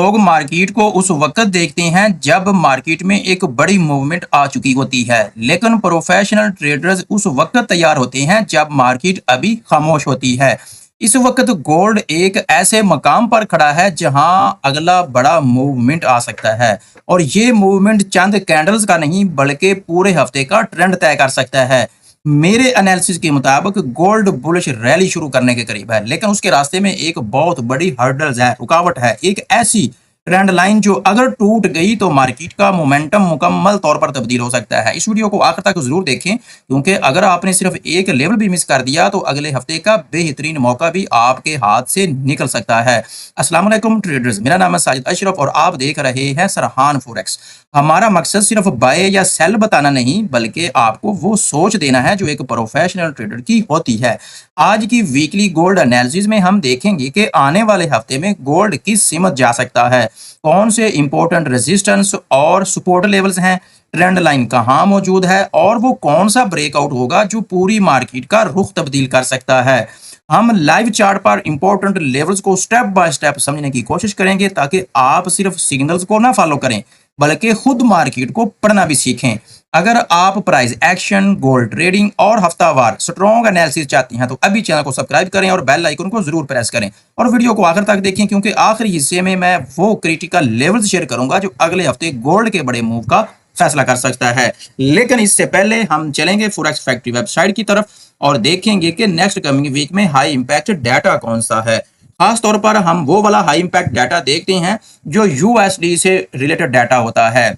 लोग मार्केट को उस वक्त देखते हैं जब मार्केट में एक बड़ी मूवमेंट आ चुकी होती है, लेकिन प्रोफेशनल ट्रेडर्स उस वक्त तैयार होते हैं जब मार्केट अभी खामोश होती है। इस वक्त गोल्ड एक ऐसे मकाम पर खड़ा है जहां अगला बड़ा मूवमेंट आ सकता है, और ये मूवमेंट चंद कैंडल्स का नहीं बल्कि पूरे हफ्ते का ट्रेंड तय कर सकता है। मेरे एनालिसिस के मुताबिक गोल्ड बुलिश रैली शुरू करने के करीब है, लेकिन उसके रास्ते में एक बहुत बड़ी हर्डल्स है, रुकावट है, एक ऐसी ट्रेंड लाइन जो अगर टूट गई तो मार्केट का मोमेंटम मुकम्मल तौर पर तब्दील हो सकता है। इस वीडियो को आखिर तक जरूर देखें, क्योंकि अगर आपने सिर्फ एक लेवल भी मिस कर दिया तो अगले हफ्ते का बेहतरीन मौका भी आपके हाथ से निकल सकता है। अस्सलाम वालेकुम ट्रेडर्स, मेरा नाम है साजिद अशरफ और आप देख रहे हैं सरहान फॉरेक्स। हमारा मकसद सिर्फ बाय या सेल बताना नहीं, बल्कि आपको वो सोच देना है जो एक प्रोफेशनल ट्रेडर की होती है। आज की वीकली गोल्ड एनालिसिस में हम देखेंगे कि आने वाले हफ्ते में गोल्ड किस सीमत जा सकता है, कौन से इंपॉर्टेंट रेजिस्टेंस और सपोर्ट लेवल्स हैं, ट्रेंड लाइन कहां मौजूद है और वो कौन सा ब्रेकआउट होगा जो पूरी मार्केट का रुख तब्दील कर सकता है। हम लाइव चार्ट पर इंपॉर्टेंट लेवल्स को स्टेप बाय स्टेप समझने की कोशिश करेंगे, ताकि आप सिर्फ सिग्नल्स को ना फॉलो करें बल्कि खुद मार्केट को पढ़ना भी सीखें। अगर आप प्राइस एक्शन, गोल्ड ट्रेडिंग और हफ्तावार स्ट्रॉन्ग एनालिसिस चाहते हैं तो अभी चैनल को सब्सक्राइब करें और बेल आइकन को जरूर प्रेस करें, और वीडियो को आखिर तक देखें, क्योंकि आखिरी हिस्से में मैं वो क्रिटिकल लेवल्स शेयर करूंगा जो अगले हफ्ते गोल्ड के बड़े मूव का फैसला कर सकता है। लेकिन इससे पहले हम चलेंगे फॉरेक्स फैक्ट्री वेबसाइट की तरफ और देखेंगे कि नेक्स्ट कमिंग वीक में हाई इंपैक्ट डाटा कौन सा है। खास तौर पर हम वो वाला हाई इंपैक्ट डाटा देखते हैं जो यूएसडी से रिलेटेड डाटा होता है।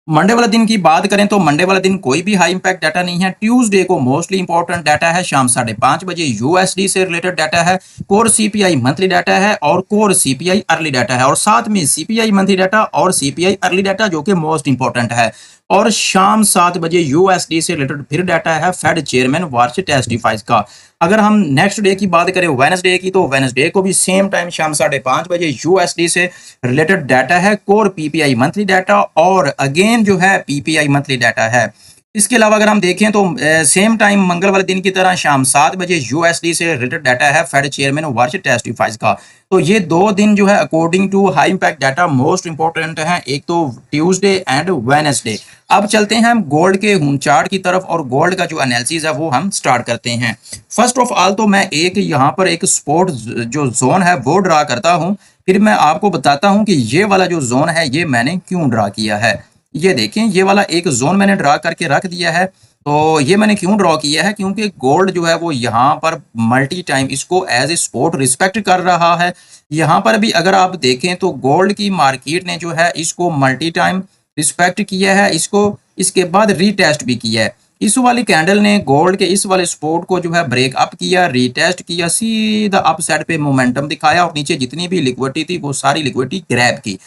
मंडे वाला दिन की बात करें तो मंडे वाला दिन कोई भी हाई इंपैक्ट डाटा नहीं है। ट्यूसडे को मोस्टली इंपॉर्टेंट डाटा है, शाम 5:30 बजे यूएसडी से रिलेटेड डाटा है, कोर सीपीआई मंथली डाटा है और कोर सीपीआई अर्ली डाटा है, और साथ में सीपीआई मंथली डाटा और सीपीआई अर्ली डाटा जो कि मोस्ट इंपॉर्टेंट है। और शाम 7 बजे यूएसडी से रिलेटेड फिर डाटा है फेड चेयरमैन वार्ष टेस्टिफाइज का। अगर हम नेक्स्ट डे की बात करें वेडनेसडे की, तो वेडनेसडे को भी सेम टाइम शाम 5:30 बजे यूएसडी से रिलेटेड डाटा है, कोर पीपीआई मंथली डाटा और अगेन जो है पीपीआई मंथली डाटा है। इसके अलावा अगर हम देखें तो सेम टाइम मंगल वाले दिन की तरह शाम 7 बजे यूएसडी से रिलेटेड डाटा है फेड चेयरमैन वार्ष टेस्टिफाइज का। तो ये दो दिन जो है according to high impact data most important है, एक तो ट्यूसडे एंड वेडनेसडे। अब चलते हैं हम गोल्ड के होम चार्ट की तरफ और गोल्ड का जो एनालिसिस है वो हम स्टार्ट करते हैं। फर्स्ट ऑफ ऑल तो मैं एक यहाँ पर एक सपोर्ट जो जोन है वो ड्रा करता हूँ, फिर मैं आपको बताता हूँ कि ये वाला जो जोन है ये मैंने क्यों ड्रा किया है। ये देखें, ये वाला एक जोन मैंने ड्रा करके रख दिया है। तो ये मैंने क्यों ड्रॉ किया है, क्योंकि गोल्ड जो है वो यहाँ पर मल्टी टाइम इसको एज ए सपोर्ट रिस्पेक्ट कर रहा है। यहाँ पर भी अगर आप देखें तो गोल्ड की मार्केट ने जो है इसको मल्टी टाइम रिस्पेक्ट किया है, इसको इसके बाद रीटेस्ट भी किया है। इस वाली कैंडल ने गोल्ड के इस वाले सपोर्ट को जो है ब्रेक अप किया, रीटेस्ट किया, सीधा अप साइड पे मोमेंटम दिखाया और नीचे जितनी भी लिक्विडिटी थी वो सारी लिक्विडिटी ग्रैब की।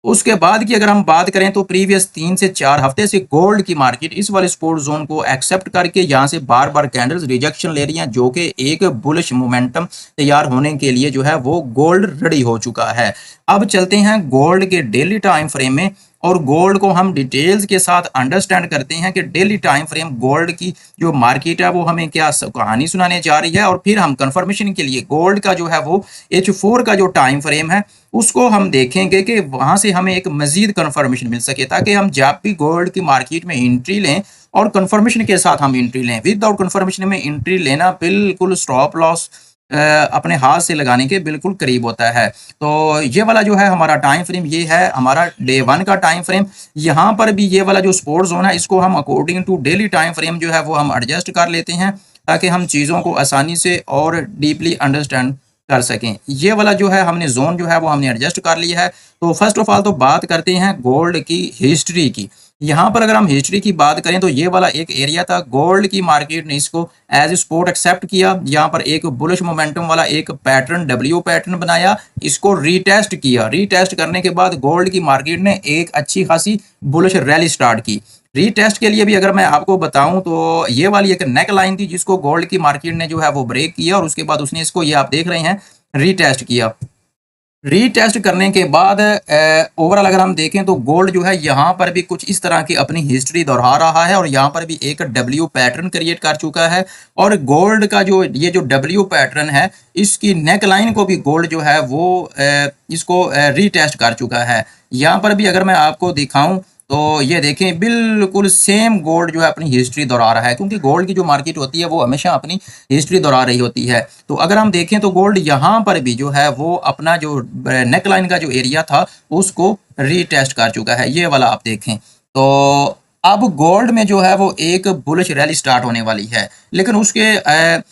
उसके बाद की अगर हम बात करें तो प्रीवियस 3 से 4 हफ्ते से गोल्ड की मार्केट इस वाले सपोर्ट जोन को एक्सेप्ट करके यहाँ से बार बार कैंडल्स रिजेक्शन ले रही हैं, जो कि एक बुलिश मोमेंटम तैयार होने के लिए जो है वो गोल्ड रेडी हो चुका है। अब चलते हैं गोल्ड के डेली टाइम फ्रेम में और गोल्ड को हम डिटेल्स के साथ अंडरस्टैंड करते हैं कि डेली टाइम फ्रेम गोल्ड की जो मार्केट है वो हमें क्या कहानी सुनाने जा रही है, और फिर हम कंफर्मेशन के लिए गोल्ड का जो है वो H4 का जो टाइम फ्रेम है उसको हम देखेंगे कि वहां से हमें एक मजीद कंफर्मेशन मिल सके, ताकि हम जब भी गोल्ड की मार्केट में एंट्री लें और कंफर्मेशन के साथ हम एंट्री लें। विदाउट कंफर्मेशन में एंट्री लेना बिल्कुल स्टॉप लॉस अपने हाथ से लगाने के बिल्कुल करीब होता है। तो ये वाला जो है हमारा टाइम फ्रेम, ये है हमारा डे 1 का टाइम फ्रेम। यहाँ पर भी ये वाला जो सपोर्ट जोन है इसको हम according to daily time frame जो है वो हम एडजस्ट कर लेते हैं, ताकि हम चीज़ों को आसानी से और डीपली अंडरस्टैंड कर सकें। ये वाला जो है हमने जोन जो है वो हमने एडजस्ट कर लिया है। तो फर्स्ट ऑफ ऑल तो बात करते हैं गोल्ड की हिस्ट्री की। यहाँ पर अगर हम हिस्ट्री की बात करें तो ये वाला एक एरिया था, गोल्ड की मार्केट ने इसको एज ए सपोर्ट एक्सेप्ट किया, यहाँ पर एक बुलिश मोमेंटम वाला एक पैटर्न डब्ल्यू पैटर्न बनाया, इसको रीटेस्ट किया। रीटेस्ट करने के बाद गोल्ड की मार्केट ने एक अच्छी खासी बुलिश रैली स्टार्ट की। रीटेस्ट के लिए भी अगर मैं आपको बताऊं तो ये वाली एक नेक लाइन थी जिसको गोल्ड की मार्केट ने जो है वो ब्रेक किया, और उसके बाद उसने इसको, ये आप देख रहे हैं, रीटेस्ट किया। रीटेस्ट करने के बाद ओवरऑल अगर हम देखें तो गोल्ड जो है यहाँ पर भी कुछ इस तरह की अपनी हिस्ट्री दोहरा रहा है और यहाँ पर भी एक डब्ल्यू पैटर्न क्रिएट कर चुका है। और गोल्ड का जो ये जो डब्ल्यू पैटर्न है, इसकी नेक लाइन को भी गोल्ड जो है वो इसको रीटेस्ट कर चुका है। यहाँ पर भी अगर मैं आपको दिखाऊं तो ये देखें बिल्कुल सेम गोल्ड जो है अपनी हिस्ट्री दोहरा रहा है, क्योंकि गोल्ड की जो मार्केट होती है वो हमेशा अपनी हिस्ट्री दोहरा रही होती है। तो अगर हम देखें तो गोल्ड यहाँ पर भी जो है वो अपना जो नेक लाइन का जो एरिया था उसको रीटेस्ट कर चुका है, ये वाला आप देखें। तो अब गोल्ड में जो है वो एक बुलिश रैली स्टार्ट होने वाली है, लेकिन उसके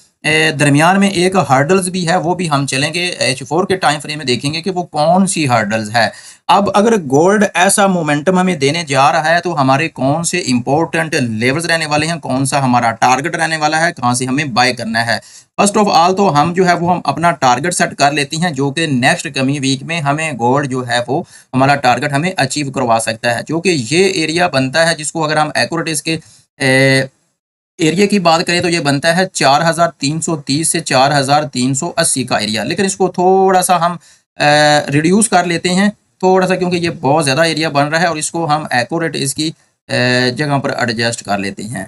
दरमियान में एक हर्डल्स भी है, वो भी हम चलेंगे H4 के टाइम फ्रेम में देखेंगे कि वो कौन सी हर्डल्स है। अब अगर गोल्ड ऐसा मोमेंटम हमें देने जा रहा है तो हमारे कौन से इंपॉर्टेंट लेवल्स रहने वाले हैं, कौन सा हमारा टारगेट रहने वाला है, कहाँ से हमें बाय करना है। फर्स्ट ऑफ ऑल तो हम जो है वो हम अपना टारगेट सेट कर लेते हैं, जो कि नेक्स्ट कमिंग वीक में हमें गोल्ड जो है वो हमारा टारगेट हमें अचीव करवा सकता है, जो कि ये एरिया बनता है जिसको अगर हम एक्यूरेट इसके एरिया की बात करें तो ये बनता है 4330 से 4380 का एरिया। लेकिन इसको थोड़ा सा हम रिड्यूस कर लेते हैं थोड़ा सा, क्योंकि ये बहुत ज़्यादा एरिया बन रहा है और इसको हम एक्यूरेट इसकी जगह पर एडजस्ट कर लेते हैं।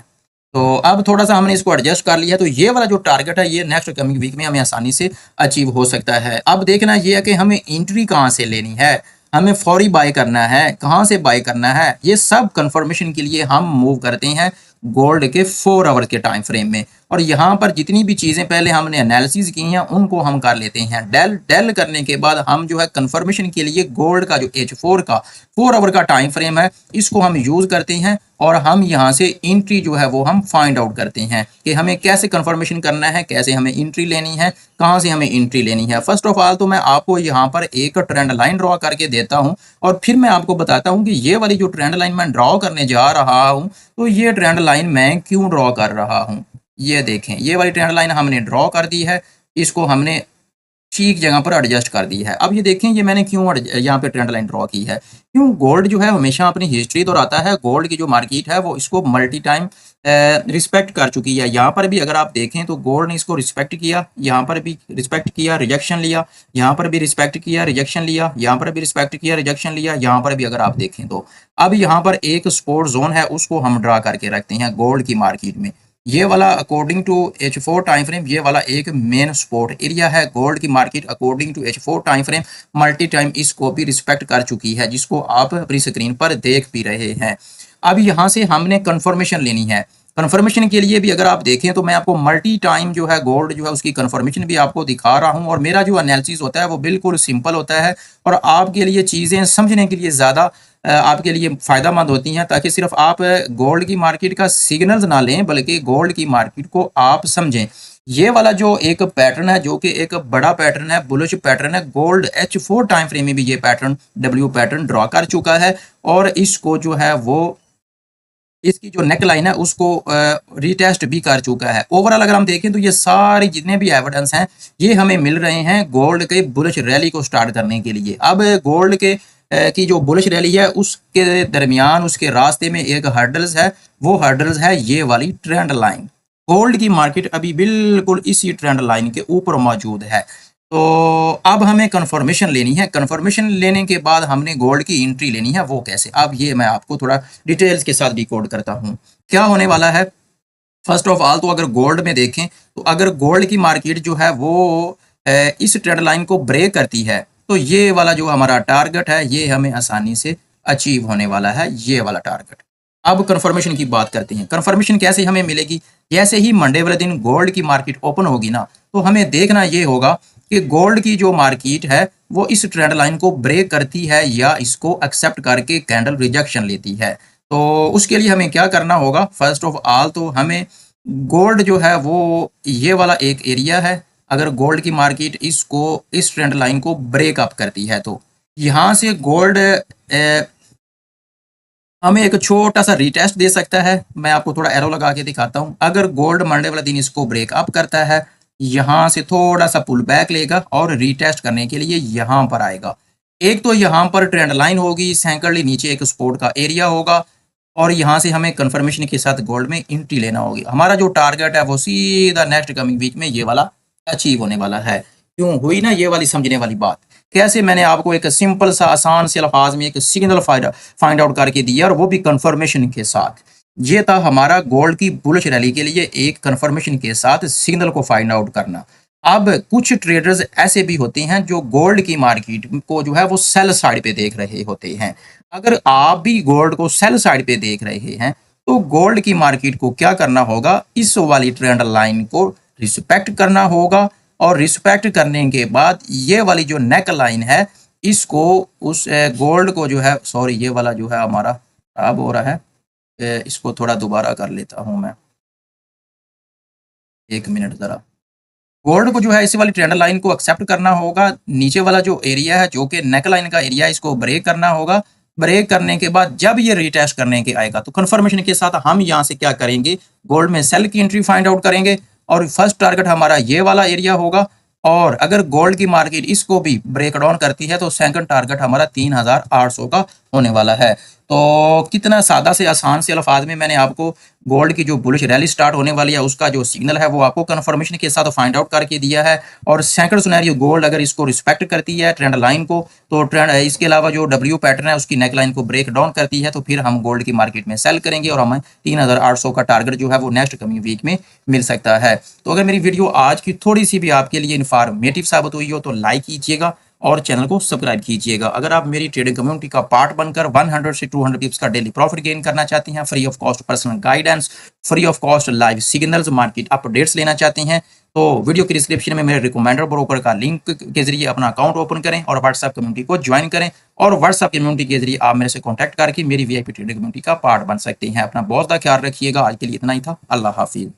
तो अब थोड़ा सा हमने इसको एडजस्ट कर लिया, तो ये वाला जो टारगेट है ये नेक्स्ट कमिंग वीक में हमें आसानी से अचीव हो सकता है। अब देखना ये है कि हमें एंट्री कहाँ से लेनी है, हमें फौरी बाय करना है, कहाँ से बाय करना है, ये सब कंफर्मेशन के लिए हम मूव करते हैं गोल्ड के 4 आवर के टाइम फ्रेम में। और यहाँ पर जितनी भी चीज़ें पहले हमने एनालिसिस की हैं उनको हम कर लेते हैं। डेल करने के बाद हम जो है कंफर्मेशन के लिए गोल्ड का जो H4 का 4 आवर का टाइम फ्रेम है इसको हम यूज़ करते हैं और हम यहाँ से एंट्री जो है वो हम फाइंड आउट करते हैं कि हमें कैसे कंफर्मेशन करना है, कैसे हमें एंट्री लेनी है, कहाँ से हमें एंट्री लेनी है। फर्स्ट ऑफ ऑल तो मैं आपको यहाँ पर एक ट्रेंड लाइन ड्रॉ करके देता हूँ और फिर मैं आपको बताता हूँ कि ये वाली जो ट्रेंड लाइन मैं ड्रॉ करने जा रहा हूँ तो ये ट्रेंड लाइन मैं क्यों ड्रॉ कर रहा हूँ। ये देखें ये वाली ट्रेंड लाइन हमने ड्रॉ कर दी है, इसको हमने ठीक जगह पर एडजस्ट कर दी है। अब ये देखें ये मैंने क्यों यहाँ पे ट्रेंड लाइन ड्रॉ की है, क्यों गोल्ड जो है हमेशा अपनी हिस्ट्री दोहराता है। गोल्ड की जो मार्केट है वो इसको मल्टी टाइम रिस्पेक्ट कर चुकी है। यहाँ पर भी अगर आप देखें तो गोल्ड ने इसको रिस्पेक्ट किया, यहाँ पर भी रिस्पेक्ट किया, रिजेक्शन लिया, यहाँ पर भी रिस्पेक्ट किया, रिजेक्शन लिया, यहाँ पर भी रिस्पेक्ट किया, रिजेक्शन लिया, यहाँ पर भी अगर आप देखें तो अब यहाँ पर एक सपोर्ट जोन है उसको हम ड्रा करके रखते हैं गोल्ड की मार्केट में। ये वाला according to H4 time frame ये वाला एक मेन सपोर्ट एरिया है गोल्ड की market. According to H4 time frame multi time इसको भी रिस्पेक्ट कर चुकी है, जिसको आप अपनी स्क्रीन पर देख भी रहे हैं। अब यहाँ से हमने कंफर्मेशन लेनी है। कंफर्मेशन के लिए भी अगर आप देखें तो मैं आपको मल्टी टाइम जो है गोल्ड जो है उसकी कंफर्मेशन भी आपको दिखा रहा हूँ और मेरा जो एनालिसिस होता है वो बिल्कुल सिंपल होता है और आपके लिए चीज़ें समझने के लिए ज़्यादा आपके लिए फ़ायदेमंद होती हैं, ताकि सिर्फ आप गोल्ड की मार्केट का सिग्नल्स ना लें बल्कि गोल्ड की मार्केट को आप समझें। ये वाला जो एक पैटर्न है जो कि एक बड़ा पैटर्न है, बुलिश पैटर्न है, गोल्ड H4 टाइम फ्रेम में भी ये पैटर्न W पैटर्न ड्रॉ कर चुका है और इसको जो है वो इसकी जो नेक लाइन है उसको रीटेस्ट भी कर चुका है। ओवरऑल अगर हम देखें तो ये सारे जितने भी एविडेंस हैं ये हमें मिल रहे हैं गोल्ड के बुलिश रैली को स्टार्ट करने के लिए। अब गोल्ड के की जो बुलिश रैली है उसके दरमियान उसके रास्ते में एक हर्डल्स है, वो हर्डल्स है ये वाली ट्रेंड लाइन। गोल्ड की मार्केट अभी बिल्कुल इसी ट्रेंड लाइन के ऊपर मौजूद है। तो अब हमें कंफर्मेशन लेनी है। कंफर्मेशन लेने के बाद हमने गोल्ड की एंट्री लेनी है, वो कैसे, अब ये मैं आपको थोड़ा डिटेल्स के साथ डिकोड करता हूँ। क्या होने वाला है, फर्स्ट ऑफ ऑल तो अगर गोल्ड में देखें तो अगर गोल्ड की मार्केट जो है वो इस ट्रेंड लाइन को ब्रेक करती है तो ये वाला जो हमारा टारगेट है ये हमें आसानी से अचीव होने वाला है, ये वाला टारगेट। अब कंफर्मेशन की बात करते हैं। कंफर्मेशन कैसे हमें मिलेगी, जैसे ही मंडे वाले दिन गोल्ड की मार्केट ओपन होगी ना तो हमें देखना ये होगा कि गोल्ड की जो मार्केट है वो इस ट्रेंड लाइन को ब्रेक करती है या इसको एक्सेप्ट करके कैंडल रिजेक्शन लेती है। तो उसके लिए हमें क्या करना होगा, फर्स्ट ऑफ ऑल तो हमें गोल्ड जो है वो ये वाला एक एरिया है, अगर गोल्ड की मार्केट इसको इस ट्रेंड लाइन को ब्रेक अप करती है तो यहाँ से गोल्ड हमें एक छोटा सा रीटेस्ट दे सकता है। मैं आपको थोड़ा एरो लगा के दिखाता हूँ। अगर गोल्ड मंडे वाला दिन इसको ब्रेक अप करता है, यहाँ से थोड़ा सा पुल बैक लेगा और रीटेस्ट करने के लिए यहाँ पर आएगा। एक तो यहाँ पर ट्रेंड लाइन होगी, सेकेंडली नीचे एक सपोर्ट का एरिया होगा और यहाँ से हमें कंफर्मेशन के साथ गोल्ड में एंट्री लेना होगी। हमारा जो टारगेट है वो सीधा नेक्स्ट कमिंग वीक में ये वाला अचीव होने वाला है। क्यों हुई ना ये वाली समझने वाली बात। कैसे मैंने आपको एक सिंपल सा आसान से अल्फाज में एक सिग्नल फाइंड आउट करके दिया और वो भी कंफर्मेशन के साथ। ये था हमारा गोल्ड की बुलिश रैली के लिए एक कंफर्मेशन के साथ सिग्नल को फाइंड आउट करना। अब कुछ ट्रेडर्स ऐसे भी होते हैं जो गोल्ड की मार्केट को जो है वो सेल साइड पे देख रहे होते हैं। अगर आप भी गोल्ड को सेल साइड पे देख रहे हैं तो गोल्ड की मार्केट को क्या करना होगा, इस वाली ट्रेंड लाइन को रिस्पेक्ट करना होगा और रिस्पेक्ट करने के बाद ये वाली जो नेक लाइन है इसको उस गोल्ड को जो है, सॉरी ये वाला जो है हमारा खराब हो रहा है, इसको थोड़ा दोबारा कर लेता हूं मैं, एक मिनट ज़रा। गोल्ड को जो है इसी वाली ट्रेंड लाइन को एक्सेप्ट करना होगा। नीचे वाला जो एरिया है जो कि नेक लाइन का एरिया है इसको ब्रेक करना होगा। ब्रेक करने के बाद जब ये रीटेस्ट करने के आएगा तो कंफर्मेशन के साथ हम यहाँ से क्या करेंगे, गोल्ड में सेल की एंट्री फाइंड आउट करेंगे और फर्स्ट टारगेट हमारा ये वाला एरिया होगा। और अगर गोल्ड की मार्केट इसको भी ब्रेक डाउन करती है तो सेकंड टारगेट हमारा 3800 का होने वाला है। तो कितना सादा से आसान से अल्फाज में मैंने आपको गोल्ड की जो बुलिश रैली स्टार्ट होने वाली है उसका जो सिग्नल है वो आपको कंफर्मेशन के साथ फाइंड आउट करके दिया है। और सेकंड सिनेरियो गोल्ड अगर इसको रिस्पेक्ट करती है ट्रेंड लाइन को, तो ट्रेंड इसके अलावा जो डब्ल्यू पैटर्न है उसकी नेक लाइन को ब्रेक डाउन करती है तो फिर हम गोल्ड की मार्केट में सेल करेंगे और हमें 3800 का टारगेट जो है वो नेक्स्ट कमिंग वीक में मिल सकता है। तो अगर मेरी वीडियो आज की थोड़ी सी भी आपके लिए इन्फॉर्मेटिव साबित हुई हो तो लाइक कीजिएगा और चैनल को सब्सक्राइब कीजिएगा। अगर आप मेरी ट्रेडिंग कम्युनिटी का पार्ट बनकर 100 से 200 टिप्स का डेली प्रॉफिट गेन करना चाहते हैं, free of cost personal guidance, free of cost live signals, market updates लेना चाहते हैं तो वीडियो के डिस्क्रिप्शन में मेरे रिकमेंडर ब्रोकर का लिंक के जरिए अपना अकाउंट ओपन करें और व्हाट्सएप कम्युनिटी को ज्वाइन करें और व्हाट्सएप कम्युनिटी के जरिए आप मेरे से कॉन्टैक्ट करके मेरी वीआईपी ट्रेडिंग कम्युनिटी का पार्ट बन सकते हैं। अपना बहुत ज़्यादा ख्याल रखिएगा। आज के लिए इतना ही था। अल्लाह हाफिज़।